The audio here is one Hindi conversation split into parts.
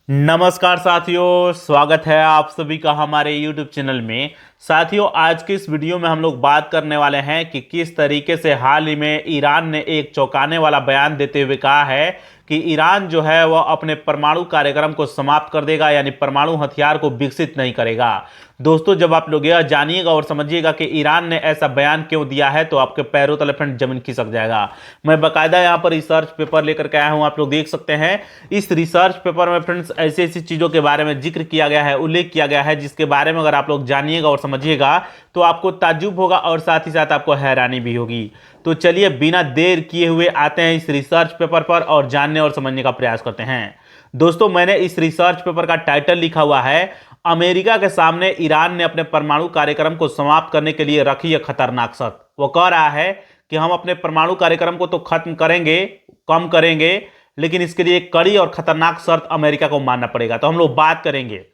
नमस्कार साथियों, स्वागत है आप सभी का हमारे YouTube चैनल में। साथियों, आज के इस वीडियो में हम लोग बात करने वाले हैं कि किस तरीके से हाल ही में ईरान ने एक चौंकाने वाला बयान देते हुए कहा है कि ईरान जो है वह अपने परमाणु कार्यक्रम को समाप्त कर देगा, यानी परमाणु हथियार को विकसित नहीं करेगा। दोस्तों, जब आप लोग यह जानिएगा और समझिएगा कि ईरान ने ऐसा बयान क्यों दिया है तो आपके पैरों तले फ्रेंड जमीन खिसक जाएगा। मैं बाकायदा यहाँ पर रिसर्च पेपर लेकर के आया हूँ, आप लोग देख सकते हैं। इस रिसर्च पेपर में फ्रेंड्स ऐसी ऐसी चीज़ों के बारे में जिक्र किया गया है, उल्लेख किया गया है, जिसके बारे में अगर आप लोग जानिएगा और समझिएगा तो आपको ताज्जुब होगा और साथ ही साथ आपको हैरानी भी होगी। तो चलिए बिना देर किए हुए आते हैं इस रिसर्च पेपर पर और जानने और समझने का प्रयास करते हैं। दोस्तों, मैंने इस रिसर्च पेपर का टाइटल लिखा हुआ है, अमेरिका के सामने ईरान ने अपने परमाणु कार्यक्रम को समाप्त करने के लिए रखी है खतरनाक शर्त। वो कह रहा है कि हम अपने परमाणु कार्यक्रम को तो खत्म करेंगे, कम करेंगे, लेकिन इसके लिए एक कड़ी और खतरनाक शर्त अमेरिका को मानना पड़ेगा। तो हम लोग बात करेंगे।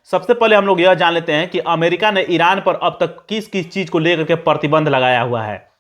सबसे पहले हम लोग यह जान लेते हैं कि अमेरिका ने ईरान पर अब तक किस किस चीज को लेकर के प्रतिबंध लगाया हुआ है।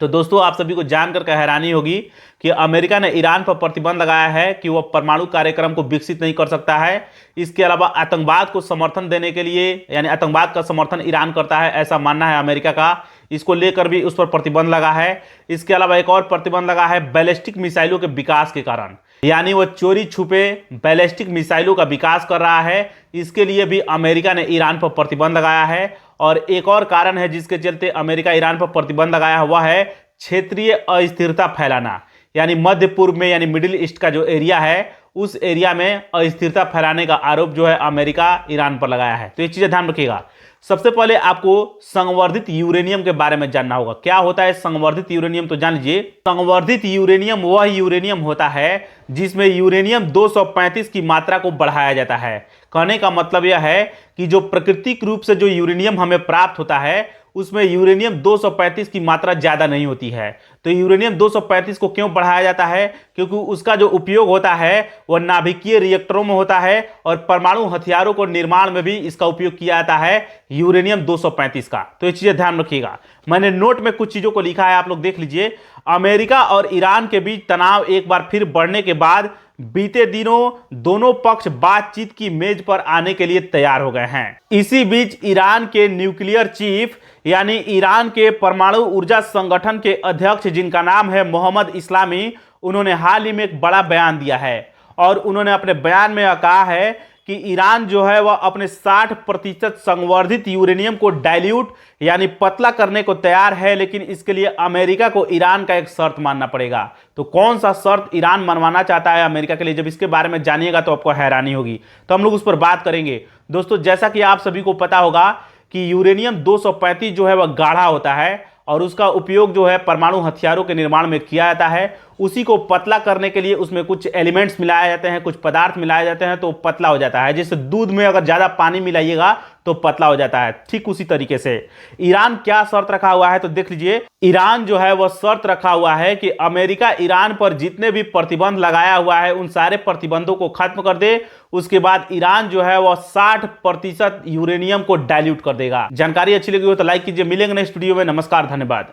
तो दोस्तों, आप सभी को जानकर के हैरानी होगी कि अमेरिका ने ईरान पर प्रतिबंध लगाया है कि वह परमाणु कार्यक्रम को विकसित नहीं कर सकता है। इसके अलावा आतंकवाद को समर्थन देने के लिए, यानी आतंकवाद का समर्थन ईरान करता है, ऐसा मानना है अमेरिका का। इसको लेकर भी उस पर प्रतिबंध लगा है। इसके अलावा एक और प्रतिबंध लगा है बैलिस्टिक मिसाइलों के विकास के कारण, यानी वह चोरी छुपे बैलिस्टिक मिसाइलों का विकास कर रहा है। इसके लिए भी अमेरिका ने ईरान पर प्रतिबंध लगाया है। और एक और कारण है जिसके चलते अमेरिका ईरान पर प्रतिबंध लगाया हुआ है, क्षेत्रीय अस्थिरता फैलाना, यानी मध्य पूर्व में, यानी मिडिल ईस्ट का जो एरिया है उस एरिया में अस्थिरता फैलाने का आरोप जो है अमेरिका ईरान पर लगाया है। तो ये चीजें ध्यान रखिएगा। सबसे पहले आपको संवर्धित यूरेनियम के बारे में जानना होगा। क्या होता है संवर्धित यूरेनियम? तो जान लीजिए, संवर्धित यूरेनियम वह यूरेनियम होता है जिसमें यूरेनियम 235 की मात्रा को बढ़ाया जाता है। कहने का मतलब यह है कि जो प्राकृतिक रूप से जो यूरेनियम हमें प्राप्त होता है उसमें यूरेनियम 235 की मात्रा ज्यादा नहीं होती है। तो यूरेनियम 235 को क्यों बढ़ाया जाता है? क्योंकि उसका जो उपयोग होता है वह नाभिकीय रिएक्टरों में होता है और परमाणु हथियारों को निर्माण में भी इसका उपयोग किया जाता है, यूरेनियम 235 का। तो ये चीजें ध्यान रखिएगा। मैंने नोट में कुछ चीजों को लिखा है, आप लोग देख लीजिए। अमेरिका और ईरान के बीच तनाव एक बार फिर बढ़ने के बाद बीते दिनों दोनों पक्ष बातचीत की मेज पर आने के लिए तैयार हो गए हैं। इसी बीच ईरान के न्यूक्लियर चीफ, यानी ईरान के परमाणु ऊर्जा संगठन के अध्यक्ष, जिनका नाम है मोहम्मद इस्लामी, उन्होंने हाल ही में एक बड़ा बयान दिया है। और उन्होंने अपने बयान में कहा है कि ईरान जो है वह अपने 60% संवर्धित यूरेनियम को डाइल्यूट, यानी पतला करने को तैयार है, लेकिन इसके लिए अमेरिका को ईरान का एक शर्त मानना पड़ेगा। तो कौन सा शर्त ईरान मनवाना चाहता है अमेरिका के लिए? जब इसके बारे में जानिएगा तो आपको हैरानी होगी। तो हम लोग उस पर बात करेंगे। दोस्तों, जैसा कि आप सभी को पता होगा कि यूरेनियम 235 जो है वह गाढ़ा होता है और उसका उपयोग जो है परमाणु हथियारों के निर्माण में किया जाता है। उसी को पतला करने के लिए उसमें कुछ एलिमेंट्स मिलाए जाते हैं, कुछ पदार्थ मिलाए जाते हैं, तो पतला हो जाता है। जैसे दूध में अगर ज्यादा पानी मिलाइएगा तो पतला हो जाता है, ठीक उसी तरीके से ईरान क्या शर्त रखा हुआ है तो देख लीजिए। ईरान जो है वह शर्त रखा हुआ है कि अमेरिका ईरान पर जितने भी प्रतिबंध लगाया हुआ है उन सारे प्रतिबंधों को खत्म कर दे। उसके बाद ईरान जो है वह 60% यूरेनियम को डाइल्यूट कर देगा। जानकारी अच्छी लगी हो तो लाइक कीजिए। मिलेंगे नेक्स्ट वीडियो में। नमस्कार, धन्यवाद।